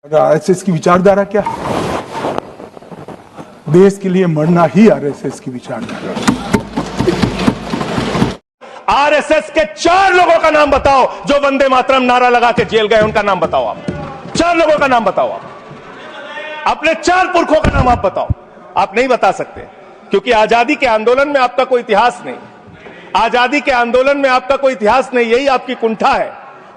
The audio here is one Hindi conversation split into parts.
आरएसएस की विचारधारा क्या? देश के लिए मरना ही आरएसएस की विचारधारा। आरएसएस के 4 लोगों का नाम बताओ जो वंदे मातरम नारा लगा के जेल गए, उनका नाम बताओ आप। 4 लोगों का नाम बताओ आप, अपने 4 पुरखों का नाम आप बताओ। आप नहीं बता सकते क्योंकि आजादी के आंदोलन में आपका कोई इतिहास नहीं, आजादी के आंदोलन में आपका कोई इतिहास नहीं, यही आपकी कुंठा है।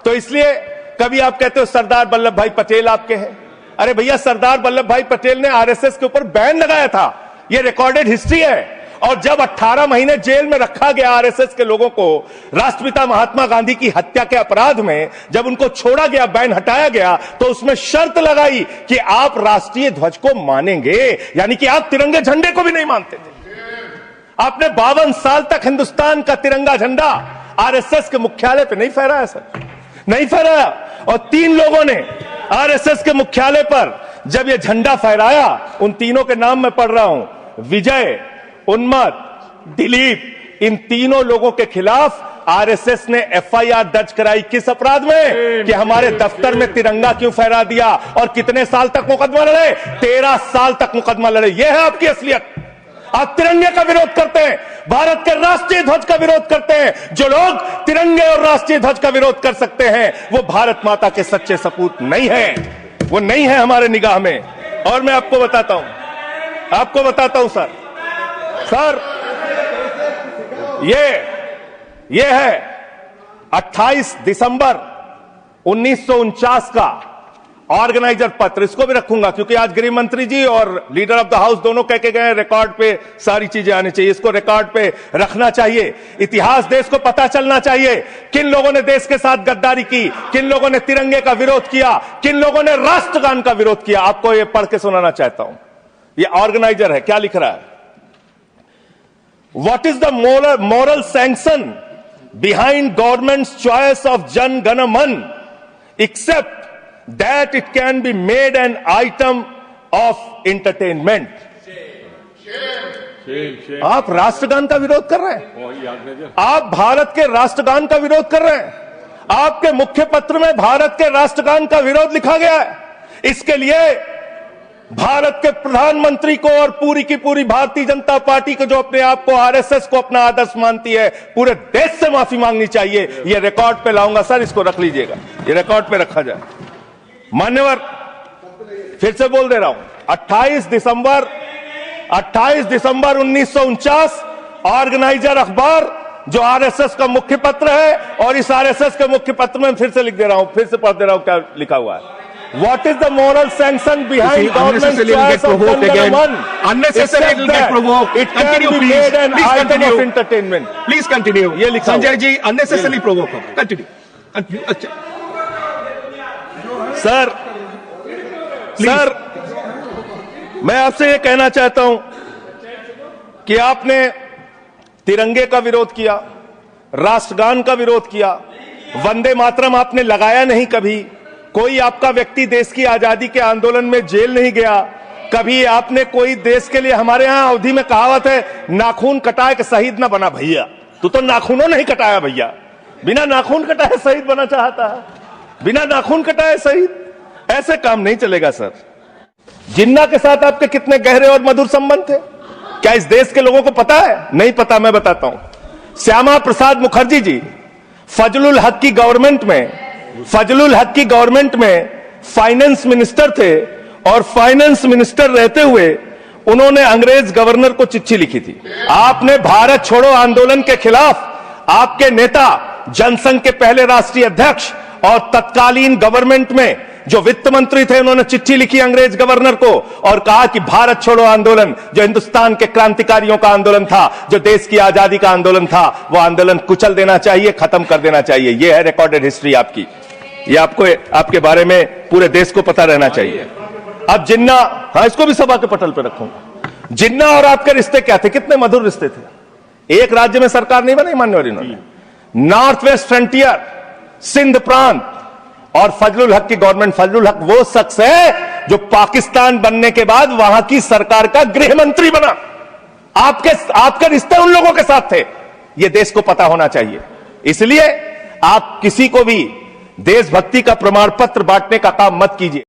तो इसलिए कभी आप कहते हो सरदार वल्लभ भाई पटेल आपके हैं। अरे भैया, सरदार वल्लभ भाई पटेल ने आरएसएस के ऊपर बैन लगाया था, यह रिकॉर्डेड हिस्ट्री है। और जब 18 महीने जेल में रखा गया आरएसएस के लोगों को राष्ट्रपिता महात्मा गांधी की हत्या के अपराध में, जब उनको छोड़ा गया, बैन हटाया गया, तो उसमें शर्त लगाई कि आप राष्ट्रीय ध्वज को मानेंगे, यानी कि आप तिरंगे झंडे को भी नहीं मानते थे। आपने 52 साल तक हिंदुस्तान का तिरंगा झंडा आरएसएस के मुख्यालय पे नहीं फहराया सर, नहीं फहराया। और 3 लोगों ने आरएसएस के मुख्यालय पर जब यह झंडा फहराया, उन तीनों के नाम मैं पढ़ रहा हूं, विजय, उन्मत, दिलीप, इन तीनों लोगों के खिलाफ आरएसएस ने एफआईआर दर्ज कराई। किस अपराध में? कि हमारे दफ्तर में तिरंगा क्यों फहरा दिया। और कितने साल तक मुकदमा लड़े? 13 साल तक मुकदमा लड़े। यह है आपकी असलियत। आप तिरंगे का विरोध करते हैं, भारत के राष्ट्रीय ध्वज का विरोध करते हैं। जो लोग तिरंगे और राष्ट्रीय ध्वज का विरोध कर सकते हैं वो भारत माता के सच्चे सपूत नहीं है, वो नहीं है हमारे निगाह में। और मैं आपको बताता हूं सर, ये है 28 दिसंबर 1949 का ऑर्गेनाइजर पत्र। इसको भी रखूंगा क्योंकि आज गृह मंत्री जी और लीडर ऑफ द हाउस दोनों कह के गए रिकॉर्ड पे सारी चीजें आनी चाहिए, इसको रिकॉर्ड पे रखना चाहिए। इतिहास देश को पता चलना चाहिए किन लोगों ने देश के साथ गद्दारी की, किन लोगों ने तिरंगे का विरोध किया, किन लोगों ने राष्ट्रगान का विरोध किया। आपको ये पढ़ के सुनाना चाहता हूं, ये ऑर्गेनाइजर है, क्या लिख रहा है। What is the moral sanction behind government's choice of Jan Gana Man except that it can be made an item of entertainment? आप राष्ट्रगान का विरोध कर रहे हैं, आप भारत के राष्ट्रगान का विरोध कर रहे हैं। आपके मुख्य पत्र में भारत के राष्ट्रगान का विरोध लिखा गया है। इसके लिए भारत के प्रधानमंत्री को और पूरी की पूरी भारतीय जनता पार्टी को, जो अपने आप को आरएसएस को अपना आदर्श मानती है, पूरे देश से माफी मांगनी चाहिए। यह रिकॉर्ड पे लाऊंगा सर, इसको रख लीजिएगा, ये रिकॉर्ड पे रखा जाए। मान्यवर, फिर से बोल दे रहा हूं, 28 दिसंबर 1949 ऑर्गेनाइजर अखबार जो आरएसएस का मुख्य पत्र है, और इस आरएसएस के मुख्य पत्र में फिर से लिख दे रहा हूं, फिर से पढ़ दे रहा हूं क्या लिखा हुआ है। What is the moral sanction behind government's choice of Jan Gana Man? Unnecessarily it will get provoked. It can be made an item of entertainment. Please continue. ये लिखा Sanjay ji, unnecessarily provoke. Continue. Sir, मैं आपसे ये कहना चाहता हूं कि आपने तिरंगे का विरोध किया, राष्ट्रगान का विरोध किया, वंदे मातरम आपने लगाया नहीं कभी। कोई आपका व्यक्ति देश की आजादी के आंदोलन में जेल नहीं गया कभी। आपने कोई देश के लिए, हमारे यहां अवधि में कहावत है, नाखून कटाए के शहीद ना बना भैया। तू तो नाखूनों नहीं कटाया भैया, बिना नाखून कटाए शहीद बना चाहता है, बिना नाखून कटाए शहीद। ऐसे काम नहीं चलेगा सर। जिन्ना के साथ आपके कितने गहरे और मधुर संबंध थे, क्या इस देश के लोगों को पता है? नहीं पता, मैं बताता हूं। श्यामा प्रसाद मुखर्जी जी फजलुल हक की गवर्नमेंट में फाइनेंस मिनिस्टर थे, और फाइनेंस मिनिस्टर रहते हुए उन्होंने अंग्रेज गवर्नर को चिट्ठी लिखी थी। आपने भारत छोड़ो आंदोलन के खिलाफ आपके नेता, जनसंघ के पहले राष्ट्रीय अध्यक्ष और तत्कालीन गवर्नमेंट में जो वित्त मंत्री थे, उन्होंने चिट्ठी लिखी अंग्रेज गवर्नर को और कहा कि भारत छोड़ो आंदोलन, जो हिंदुस्तान के क्रांतिकारियों का आंदोलन था, जो देश की आजादी का आंदोलन था, वो आंदोलन कुचल देना चाहिए, खत्म कर देना चाहिए। यह है रिकॉर्डेड हिस्ट्री आपकी। ये आपको, आपके बारे में पूरे देश को पता रहना चाहिए। अब जिन्ना, हाँ, इसको भी सभा के पटल पर रखूंगा। जिन्ना और आपके रिश्ते क्या थे? कितने मधुर रिश्ते थे। एक राज्य में सरकार नहीं बनाई मान्यवर इन्होंने, नॉर्थ वेस्ट फ्रंटियर, सिंध प्रांत और फजलुल हक की गवर्नमेंट। फजलुल हक वो शख्स है जो पाकिस्तान बनने के बाद वहां की सरकार का गृह मंत्री बना। आपके रिश्ते उन लोगों के साथ थे, यह देश को पता होना चाहिए। इसलिए आप किसी को भी देशभक्ति का प्रमाण पत्र बांटने का काम मत कीजिए।